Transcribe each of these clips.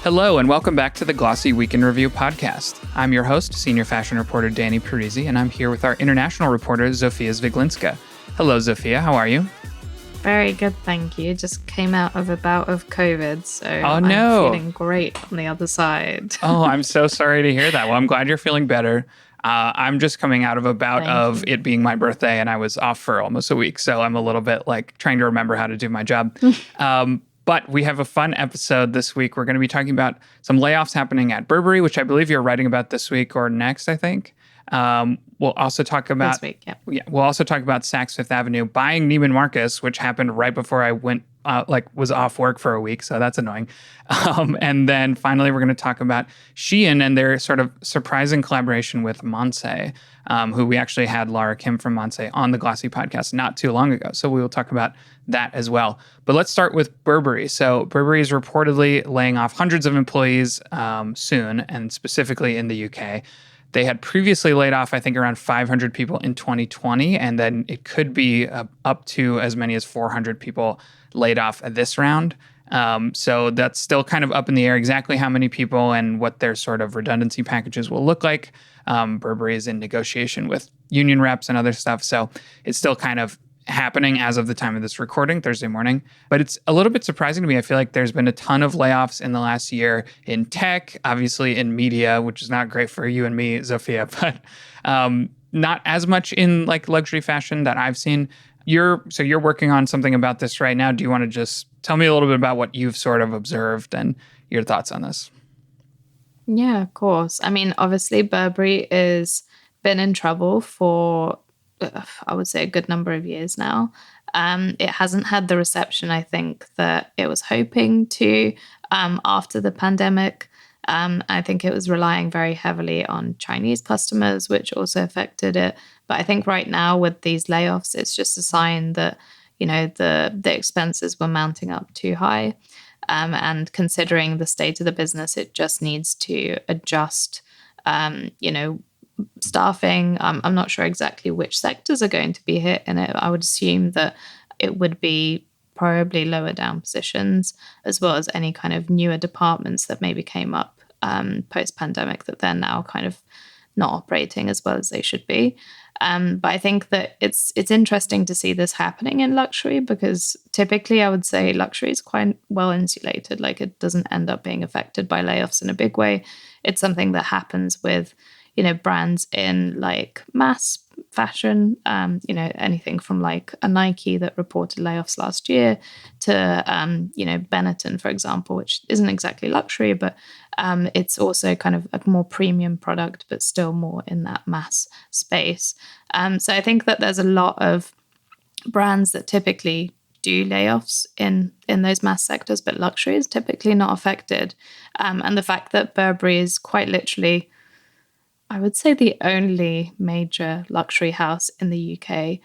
Hello, and welcome back to the Glossy Week in Review podcast. I'm your host, senior fashion reporter Danny Parisi, and I'm here with our international reporter, Zofia Zwieglinska. Hello, Zofia. How are you? Very good, thank you. Just came out of a bout of COVID, so I'm feeling great on the other side. Oh, I'm so sorry to hear that. Well, I'm glad you're feeling better. I'm just coming out of a bout of it being my birthday, and I was off for almost a week, so I'm a little bit trying to remember how to do my job. But we have a fun episode this week. We're going to be talking about some layoffs happening at Burberry, which I believe you're writing about this week or next, I think. We'll also talk about this week, we'll also talk about Saks Fifth Avenue buying Neiman Marcus, which happened right before I went was off work for a week, so that's annoying. And then finally, we're going to talk about Shein and their sort of surprising collaboration with Monse, who we actually had Laura Kim from Monse on the Glossy podcast not too long ago. So we will talk about that as well. But let's start with Burberry. So Burberry is reportedly laying off hundreds of employees soon, and specifically in the UK. They had previously laid off, I think, around 500 people in 2020, and then it could be up to as many as 400 people laid off at this round. So that's still kind of up in the air exactly how many people and what their sort of redundancy packages will look like. Burberry is in negotiation with union reps and other stuff, so it's still kind of happening as of the time of this recording, Thursday morning. But it's a little bit surprising to me. I feel like there's been a ton of layoffs in the last year in tech, obviously in media, which is not great for you and me, Zofia, but not as much in luxury fashion that I've seen. You're working on something about this right now. Do you want to just tell me a little bit about what you've sort of observed and your thoughts on this? Yeah, of course. I mean, obviously, Burberry has been in trouble for I would say a good number of years now. It hasn't had the reception, I think, that it was hoping to after the pandemic. I think it was relying very heavily on Chinese customers, which also affected it. But I think right now with these layoffs, it's just a sign that, the expenses were mounting up too high. And considering the state of the business, it just needs to adjust, staffing. I'm not sure exactly which sectors are going to be hit in it. I would assume that it would be probably lower down positions, as well as any kind of newer departments that maybe came up post-pandemic that they're now kind of not operating as well as they should be. But I think that it's interesting to see this happening in luxury, because typically I would say luxury is quite well insulated. It doesn't end up being affected by layoffs in a big way. It's something that happens with brands in mass fashion, anything from a Nike that reported layoffs last year to, Benetton, for example, which isn't exactly luxury, but it's also kind of a more premium product, but still more in that mass space. So I think that there's a lot of brands that typically do layoffs in those mass sectors, but luxury is typically not affected. And the fact that Burberry is quite literally, I would say, the only major luxury house in the UK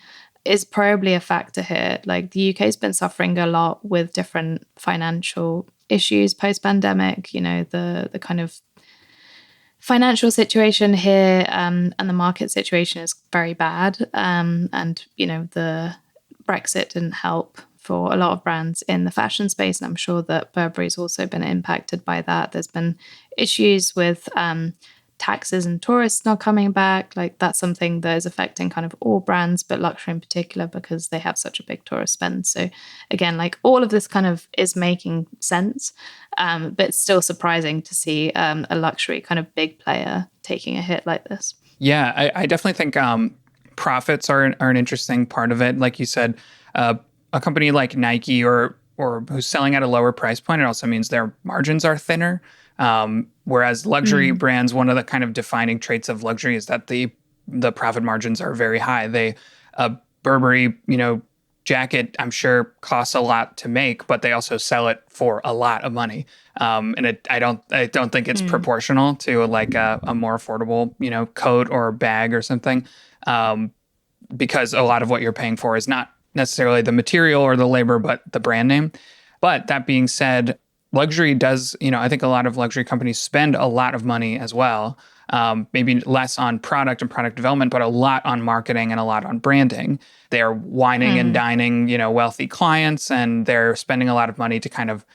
is probably a factor here. The UK has been suffering a lot with different financial issues post-pandemic. The kind of financial situation here and the market situation is very bad. And, the Brexit didn't help for a lot of brands in the fashion space. And I'm sure that Burberry's also been impacted by that. There's been issues with taxes and tourists not coming back. That's something that is affecting kind of all brands, but luxury in particular, because they have such a big tourist spend. So again, all of this kind of is making sense, but it's still surprising to see a luxury kind of big player taking a hit like this. Yeah, I definitely think profits are an interesting part of it. Like you said, a company like Nike or who's selling at a lower price point, it also means their margins are thinner. Whereas luxury brands, one of the kind of defining traits of luxury is that the profit margins are very high. Burberry, jacket, I'm sure costs a lot to make, but they also sell it for a lot of money. And I don't think it's proportional to a more affordable, coat or bag or something. Because a lot of what you're paying for is not necessarily the material or the labor, but the brand name. But that being said, luxury does, I think a lot of luxury companies spend a lot of money as well. Maybe less on product and product development, but a lot on marketing and a lot on branding. They're wining and dining, wealthy clients, and they're spending a lot of money to kind of,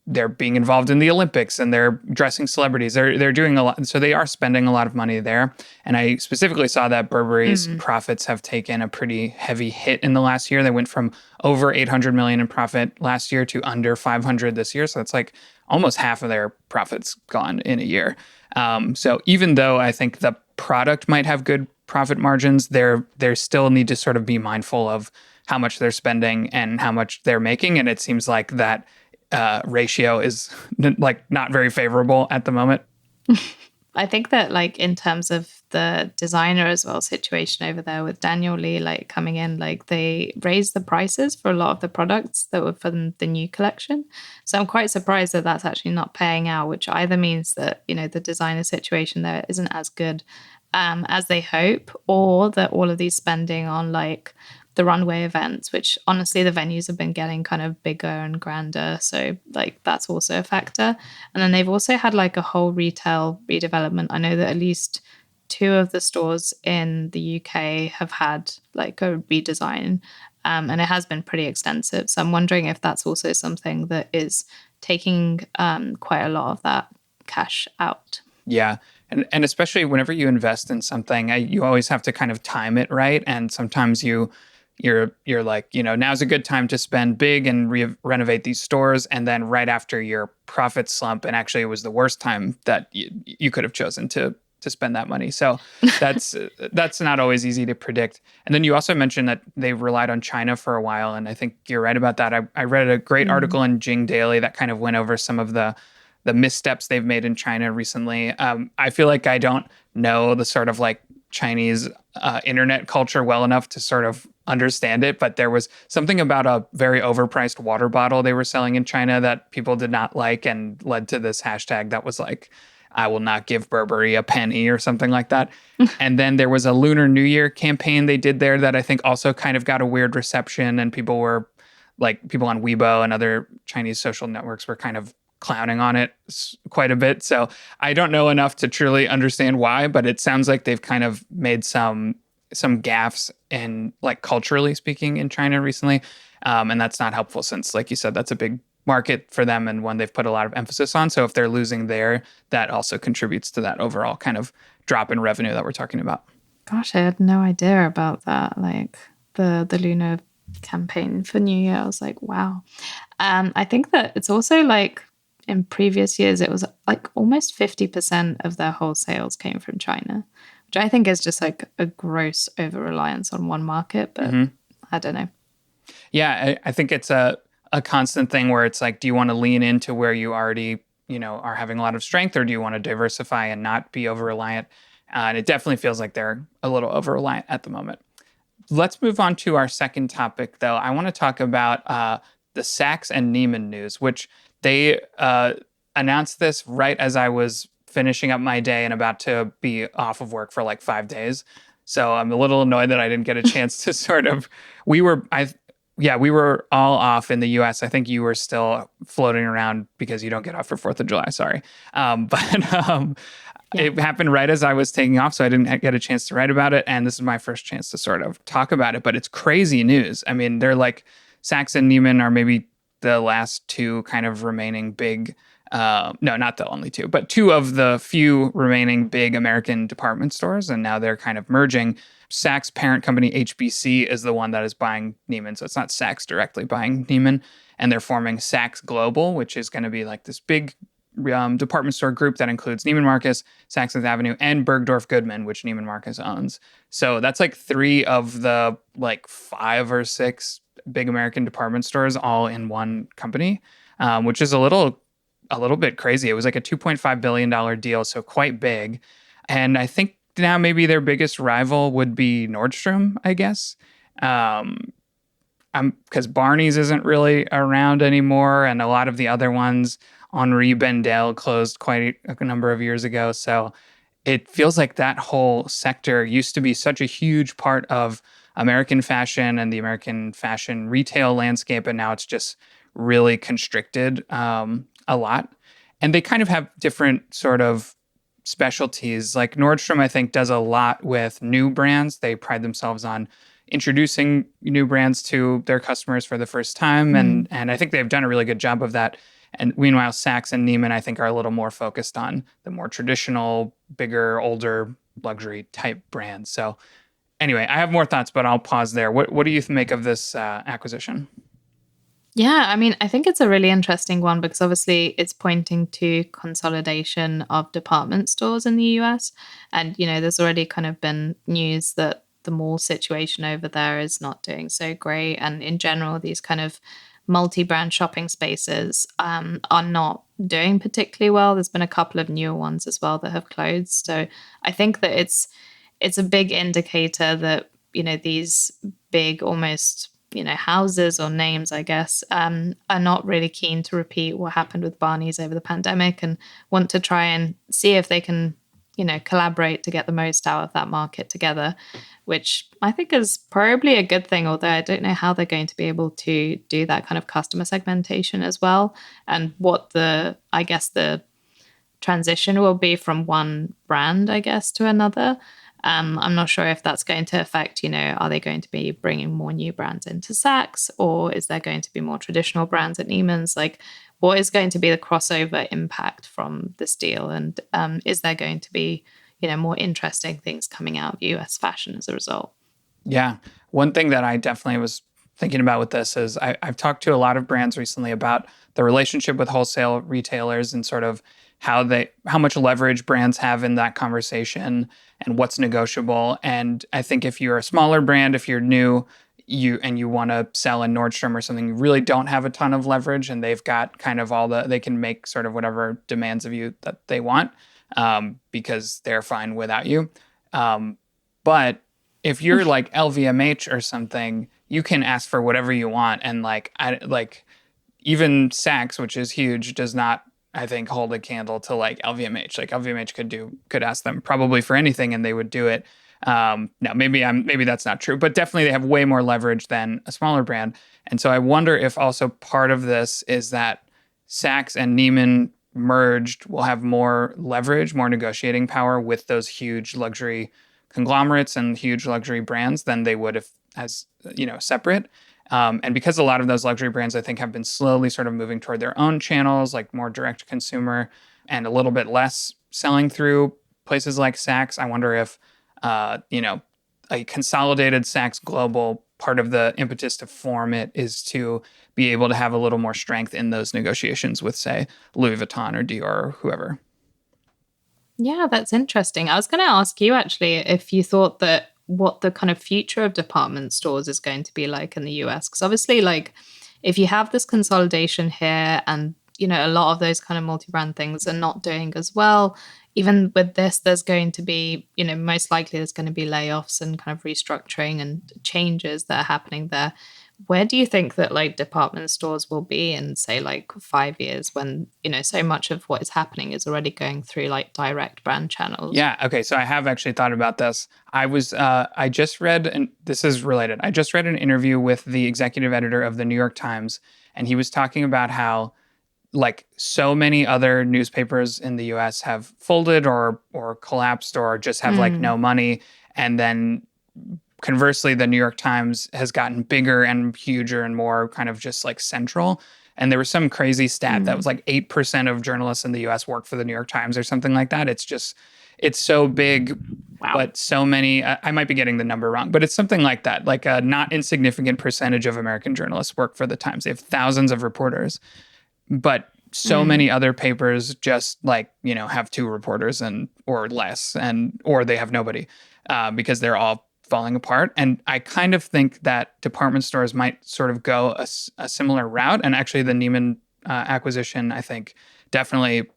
they're being involved in the Olympics and they're dressing celebrities. They're doing a lot. So they are spending a lot of money there. And I specifically saw that Burberry's profits have taken a pretty heavy hit in the last year. They went from over 800 million in profit last year to under 500 this year. So that's like almost half of their profits gone in a year. So even though I think the product might have good profit margins, they still need to sort of be mindful of how much they're spending and how much they're making. And it seems like that ratio is like not very favorable at the moment. I think that like in terms of the designer as well situation over there with Daniel Lee like coming in, like they raised the prices for a lot of the products that were from the new collection. So I'm quite surprised that that's actually not paying out, which either means that, you know, the designer situation there isn't as good as they hope, or that all of these spending on like the runway events, which honestly the venues have been getting kind of bigger and grander. So like that's also a factor. And then they've also had like a whole retail redevelopment. I know that at least 2 of the stores in the UK have had like a redesign, and it has been pretty extensive. So I'm wondering if that's also something that is taking quite a lot of that cash out. Yeah. And especially whenever you invest in something, you always have to kind of time it right. And sometimes you're like, you know, now's a good time to spend big and renovate these stores. And then right after your profit slump, and actually it was the worst time that you could have chosen to spend that money. So that's not always easy to predict. And then you also mentioned that they relied on China for a while. And I think you're right about that. I read a great article in Jing Daily that kind of went over some of the missteps they've made in China recently. I feel like I don't know the sort of like Chinese internet culture well enough to sort of understand it, but there was something about a very overpriced water bottle they were selling in China that people did not like and led to this hashtag that was like, I will not give Burberry a penny or something like that. And then there was a Lunar New Year campaign they did there that I think also kind of got a weird reception, and people on Weibo and other Chinese social networks were kind of clowning on it quite a bit. So I don't know enough to truly understand why, but it sounds like they've kind of made some gaffes in like culturally speaking in China recently. And that's not helpful since, like you said, that's a big market for them and one they've put a lot of emphasis on. So if they're losing there, that also contributes to that overall kind of drop in revenue that we're talking about. Gosh, I had no idea about that. Like the Lunar campaign for New Year. I was like, wow. I think that it's also like in previous years, it was like almost 50% of their whole sales came from China, which I think is just like a gross over-reliance on one market, but I don't know. Yeah, I think it's a constant thing where it's like, do you want to lean into where you already, you know, are having a lot of strength, or do you want to diversify and not be over-reliant? And it definitely feels like they're a little over-reliant at the moment. Let's move on to our second topic, though. I want to talk about the Saks and Neiman news, which they announced this right as I was finishing up my day and about to be off of work for like 5 days. So I'm a little annoyed that I didn't get a chance to sort of, we were all off in the US. I think you were still floating around because you don't get off for 4th of July. Sorry. It happened right as I was taking off, so I didn't get a chance to write about it. And this is my first chance to sort of talk about it, but it's crazy news. I mean, they're like, Saks and Neiman are maybe the last 2 kind of remaining big, no, not the only 2, but 2 of the few remaining big American department stores. And now they're kind of merging. Saks' parent company, HBC, is the one that is buying Neiman. So it's not Saks directly buying Neiman. And they're forming Saks Global, which is going to be like this big department store group that includes Neiman Marcus, Saks Fifth Avenue, and Bergdorf Goodman, which Neiman Marcus owns. So that's like 3 of the like 5 or 6 big American department stores all in one company, which is a little bit crazy. It was like a $2.5 billion deal, so quite big. And I think now maybe their biggest rival would be Nordstrom, I guess. Because Barney's isn't really around anymore, and a lot of the other ones, Henri Bendel closed quite a number of years ago. So it feels like that whole sector used to be such a huge part of American fashion and the American fashion retail landscape, and now it's just really constricted a lot. And they kind of have different sort of specialties. Like Nordstrom, I think, does a lot with new brands. They pride themselves on introducing new brands to their customers for the first time. And I think they've done a really good job of that. And meanwhile, Saks and Neiman, I think, are a little more focused on the more traditional, bigger, older luxury type brands. So anyway, I have more thoughts, but I'll pause there. What do you make of this acquisition? Yeah, I mean, I think it's a really interesting one because obviously it's pointing to consolidation of department stores in the US. And, there's already kind of been news that the mall situation over there is not doing so great. And in general, these kind of multi brand shopping spaces are not doing particularly well. There's been a couple of newer ones as well that have closed. So I think that it's a big indicator that, these big almost houses or names, I guess, are not really keen to repeat what happened with Barney's over the pandemic and want to try and see if they can, collaborate to get the most out of that market together, which I think is probably a good thing, although I don't know how they're going to be able to do that kind of customer segmentation as well and what the transition will be from one brand, I guess, to another. I'm not sure if that's going to affect, are they going to be bringing more new brands into Saks or is there going to be more traditional brands at Neiman's? Like, what is going to be the crossover impact from this deal? And is there going to be, more interesting things coming out of US fashion as a result? Yeah. One thing that I definitely was thinking about with this is I've talked to a lot of brands recently about the relationship with wholesale retailers and sort of how much leverage brands have in that conversation and what's negotiable. And I think if you're a smaller brand, if you're new, you want to sell in Nordstrom or something, you really don't have a ton of leverage, and they've got kind of they can make sort of whatever demands of you that they want because they're fine without you. But if you're like LVMH or something, you can ask for whatever you want, and even Saks, which is huge, does not, I think, hold a candle to like LVMH. Like LVMH could ask them probably for anything and they would do it. Now maybe that's not true, but definitely they have way more leverage than a smaller brand. And so I wonder if also part of this is that Saks and Neiman merged will have more leverage, more negotiating power with those huge luxury conglomerates and huge luxury brands than they would if as separate. And because a lot of those luxury brands, I think, have been slowly sort of moving toward their own channels, like more direct to consumer and a little bit less selling through places like Saks, I wonder if, a consolidated Saks Global, part of the impetus to form it is to be able to have a little more strength in those negotiations with, say, Louis Vuitton or Dior or whoever. Yeah, that's interesting. I was going to ask you actually if you thought that what the kind of future of department stores is going to be like in the US. Because obviously, like, if you have this consolidation here and, a lot of those kind of multi-brand things are not doing as well, even with this, there's going to be, most likely there's going to be layoffs and kind of restructuring and changes that are happening there. Where do you think that like department stores will be in, say, like 5 years when, so much of what is happening is already going through like direct brand channels? Yeah. Okay. So I have actually thought about this. I just read, and this is related. I just read an interview with the executive editor of the New York Times, and he was talking about how like so many other newspapers in the US have folded or collapsed or just have like no money. And then conversely, the New York Times has gotten bigger and huger and more kind of just like central. And there was some crazy stat that was like 8% of journalists in the US work for the New York Times or something like that. It's so big, Wow. but so many, I might be getting the number wrong, but it's something like that. Like a not insignificant percentage of American journalists work for the Times. They have thousands of reporters, but so many other papers just like, have two reporters or less, or they have nobody because they're all falling apart. And I kind of think that department stores might sort of go a similar route. And actually the Neiman acquisition, I think, definitely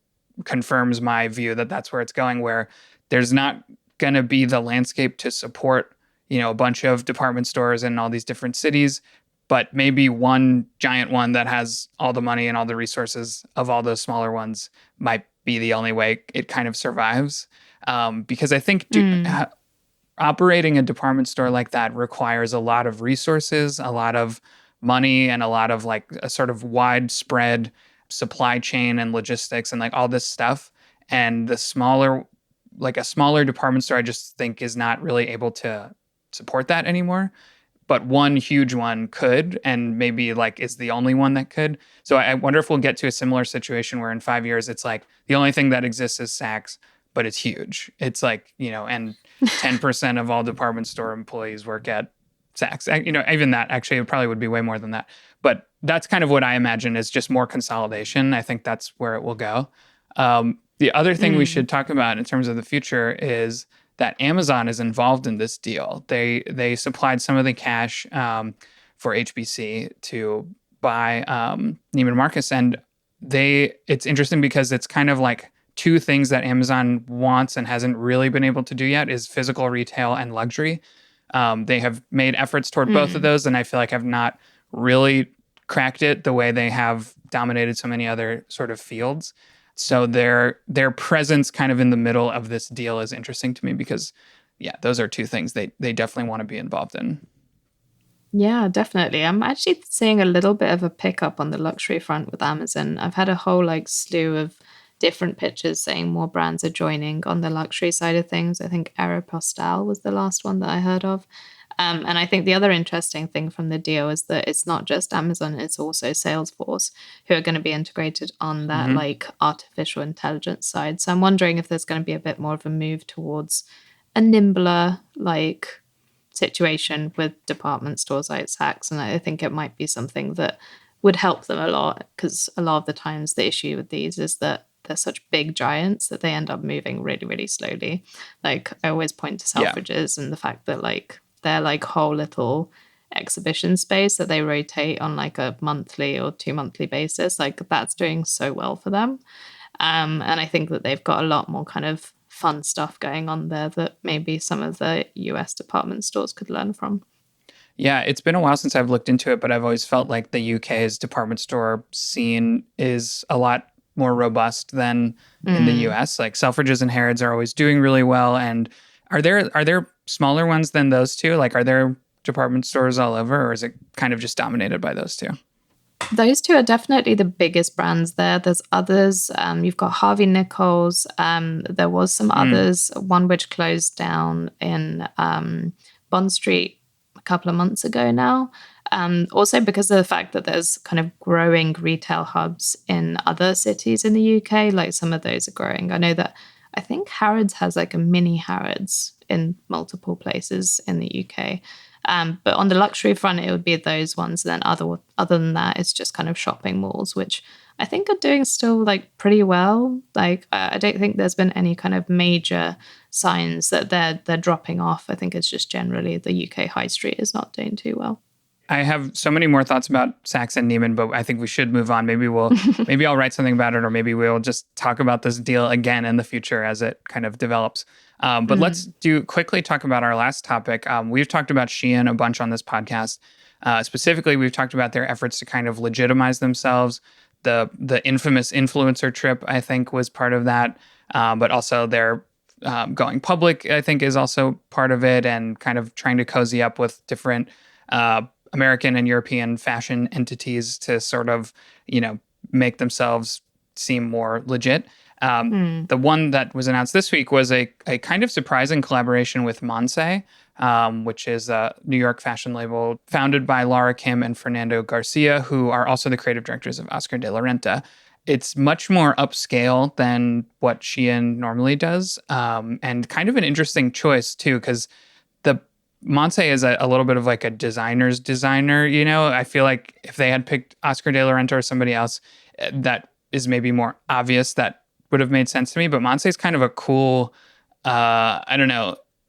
confirms my view that that's where it's going, where there's not going to be the landscape to support, a bunch of department stores in all these different cities, but maybe one giant one that has all the money and all the resources of all those smaller ones might be the only way it kind of survives. Because I think operating a department store like that requires a lot of resources, a lot of money, and a lot of like a sort of widespread supply chain and logistics and like all this stuff. And a smaller department store, I just think is not really able to support that anymore. but one huge one could, and maybe like is the only one that could. So I wonder if we'll get to a similar situation where in 5 years it's like the only thing that exists is Saks, but it's huge. It's like, and 10% of all department store employees work at Saks. Even that actually it probably would be way more than that. But that's kind of what I imagine is just more consolidation. I think that's where it will go. The other thing we should talk about in terms of the future is that Amazon is involved in this deal. They supplied some of the cash for HBC to buy Neiman Marcus, and it's interesting because it's kind of like two things that Amazon wants and hasn't really been able to do yet is physical retail and luxury. They have made efforts toward both of those, and I feel like have not really cracked it the way they have dominated so many other sort of fields. So their presence kind of in the middle of this deal is interesting to me because, yeah, those are two things they definitely want to be involved in. Yeah, definitely. I'm actually seeing a little bit of a pickup on the luxury front with Amazon. I've had a whole slew of different pictures saying more brands are joining on the luxury side of things. I think Aeropostale was the last one that I heard of. And I think the other interesting thing from the deal is that it's not just Amazon, it's also Salesforce who are going to be integrated on that artificial intelligence side. So I'm wondering if there's going to be a bit more of a move towards a nimbler situation with department stores like Saks. And I think it might be something that would help them a lot because a lot of the times the issue with these is that they're such big giants that they end up moving really, really slowly. I always point to Selfridges and the fact that their whole little exhibition space that they rotate on a monthly or 2-monthly basis, that's doing so well for them. And I think that they've got a lot more kind of fun stuff going on there that maybe some of the US department stores could learn from. Yeah, it's been a while since I've looked into it, but I've always felt like the UK's department store scene is a lot more robust than in the US. Like Selfridges and Harrods are always doing really well. And are there smaller ones than those two? Are there department stores all over, or is it kind of just dominated by those two? Those two are definitely the biggest brands there. There's others. You've got Harvey Nichols. There was some others, one which closed down in Bond Street a couple of months ago now. Also because of the fact that there's kind of growing retail hubs in other cities in the UK, some of those are growing. I know that I think Harrods has a mini Harrods in multiple places in the UK. But on the luxury front, it would be those ones. And then other than that, it's just kind of shopping malls, which I think are doing still pretty well. I don't think there's been any kind of major signs that they're dropping off. I think it's just generally the UK high street is not doing too well. I have so many more thoughts about Saks and Neiman, but I think we should move on. Maybe I'll write something about it, or maybe we'll just talk about this deal again in the future as it kind of develops. But let's quickly talk about our last topic. We've talked about Shein a bunch on this podcast. Specifically, we've talked about their efforts to kind of legitimize themselves. The infamous influencer trip, I think, was part of that. But also their going public, I think, is also part of it, and kind of trying to cozy up with different American and European fashion entities to sort of, make themselves seem more legit. The one that was announced this week was a kind of surprising collaboration with Monse, which is a New York fashion label founded by Laura Kim and Fernando Garcia, who are also the creative directors of Oscar de la Renta. It's much more upscale than what Shein normally does, and kind of an interesting choice, too, because the Monse is a little bit of a designer's designer, I feel like if they had picked Oscar de la Renta or somebody else, that is maybe more obvious, that would have made sense to me. But Monse is kind of a cool,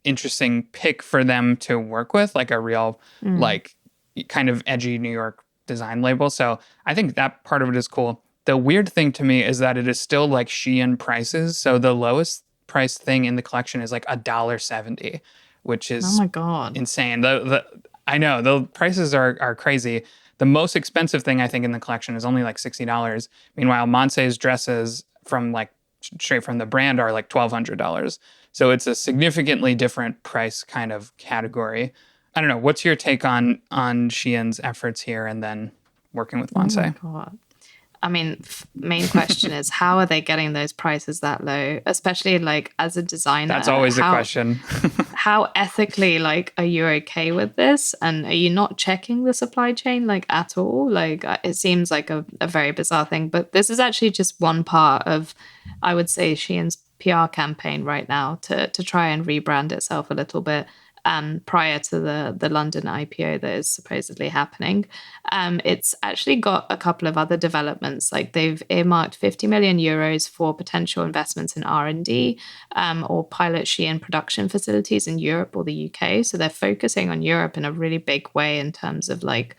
interesting pick for them to work with, a real, kind of edgy New York design label. So I think that part of it is cool. The weird thing to me is that it is still Shein prices. So the lowest price thing in the collection is $1.70. Which is oh my God. insane. I know the prices are crazy. The most expensive thing I think in the collection is only $60. Meanwhile, Monse's dresses from straight from the brand are $1,200. So it's a significantly different price kind of category. I don't know. What's your take on Shein's efforts here and then working with Monse? Oh my God. I mean, main question is how are they getting those prices that low? Especially as a designer. That's always the question. how ethically like are you okay with this, and are you not checking the supply chain like at all? Like it seems like a very bizarre thing, but this is actually just one part of, I would say, Shein's PR campaign right now to try and rebrand itself a little bit. Prior to the London IPO that is supposedly happening. It's actually got a couple of other developments. Like they've earmarked 50 million euros for potential investments in R&D or pilot Shein production facilities in Europe or the UK. So they're focusing on Europe in a really big way in terms of like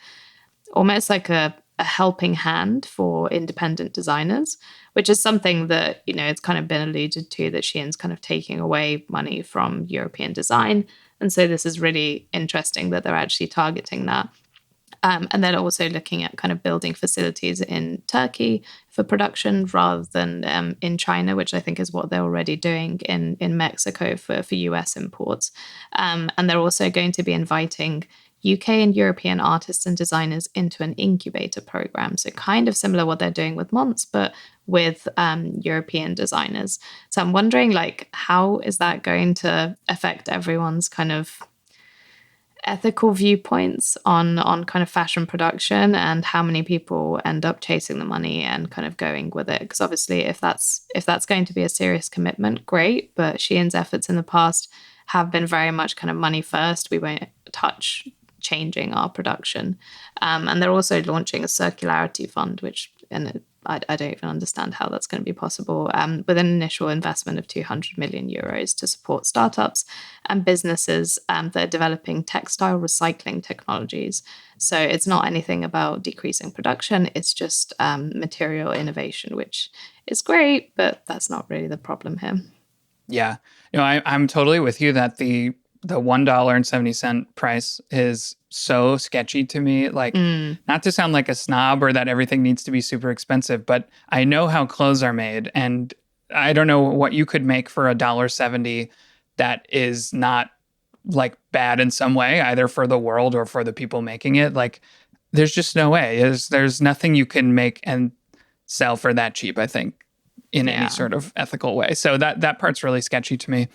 almost like a helping hand for independent designers, which is something that, you know, it's kind of been alluded to that Shein's kind of taking away money from European design. And so this is really interesting that they're actually targeting that. And then also looking at kind of building facilities in Turkey for production rather than in China, which I think is what they're already doing in Mexico for US imports. And they're also going to be inviting UK and European artists and designers into an incubator program. So kind of similar what they're doing with Monse, but with European designers. So I'm wondering, like, how is that going to affect everyone's kind of ethical viewpoints on kind of fashion production, and how many people end up chasing the money and kind of going with it? Because obviously if that's going to be a serious commitment, great. But Shein's efforts in the past have been very much kind of money first. We won't touch changing our production. And they're also launching a circularity fund, which, and I don't even understand how that's going to be possible, with an initial investment of 200 million euros to support startups and businesses that are developing textile recycling technologies. So it's not anything about decreasing production, it's just material innovation, which is great, but that's not really the problem here. Yeah. No, I'm totally with you that the $1.70 price is so sketchy to me. Like, not to sound like a snob or that everything needs to be super expensive, but I know how clothes are made, and I don't know what you could make for $1.70 that is not like bad in some way, either for the world or for the people making it. Like, there's just no way. There's nothing you can make and sell for that cheap, I think, in any sort of ethical way. So that part's really sketchy to me.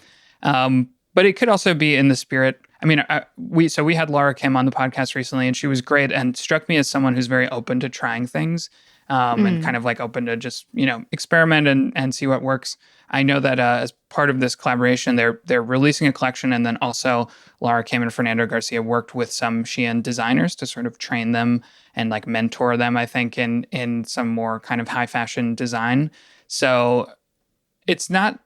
But it could also be in the spirit. I mean, we had Laura Kim on the podcast recently, and she was great and struck me as someone who's very open to trying things, and kind of like open to just, you know, experiment and see what works. I know that as part of this collaboration, they're releasing a collection, and then also Laura Kim and Fernando Garcia worked with some Shein designers to sort of train them and like mentor them, I think, in some more kind of high fashion design. So it's not,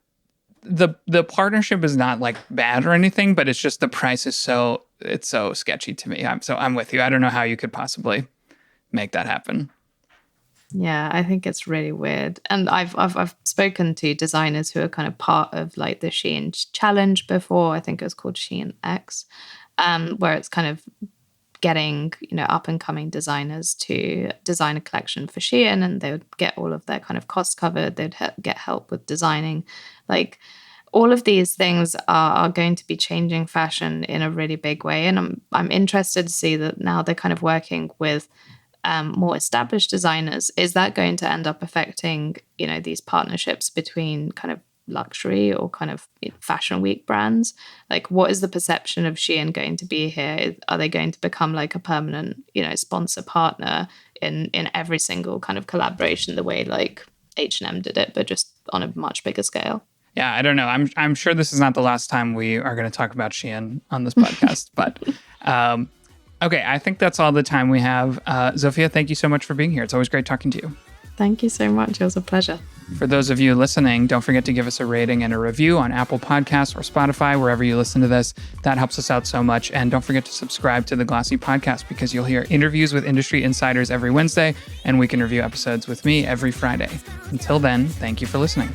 the partnership is not like bad or anything, but it's just the price is so sketchy to me. I'm with you. I don't know how you could possibly make that happen. Yeah, I think it's really weird. And I've spoken to designers who are kind of part of like the Shein challenge before. I think it was called Shein X, where it's kind of getting, you know, up and coming designers to design a collection for Shein, and they would get all of their kind of costs covered. They'd get help with designing. Like, all of these things are going to be changing fashion in a really big way. And I'm interested to see that now they're kind of working with more established designers. Is that going to end up affecting, you know, these partnerships between kind of luxury or kind of fashion week brands? Like, what is the perception of Shein going to be here? Are they going to become like a permanent, you know, sponsor partner in every single kind of collaboration, the way like H&M did it, but just on a much bigger scale? Yeah, I don't know. I'm sure this is not the last time we are going to talk about Shein on this podcast, but okay, I think that's all the time we have. Zofia, thank you so much for being here. It's always great talking to you. Thank you so much. It was a pleasure. For those of you listening, don't forget to give us a rating and a review on Apple Podcasts or Spotify, wherever you listen to this. That helps us out so much. And don't forget to subscribe to the Glossy podcast, because you'll hear interviews with industry insiders every Wednesday, and week in review episodes with me every Friday. Until then, thank you for listening.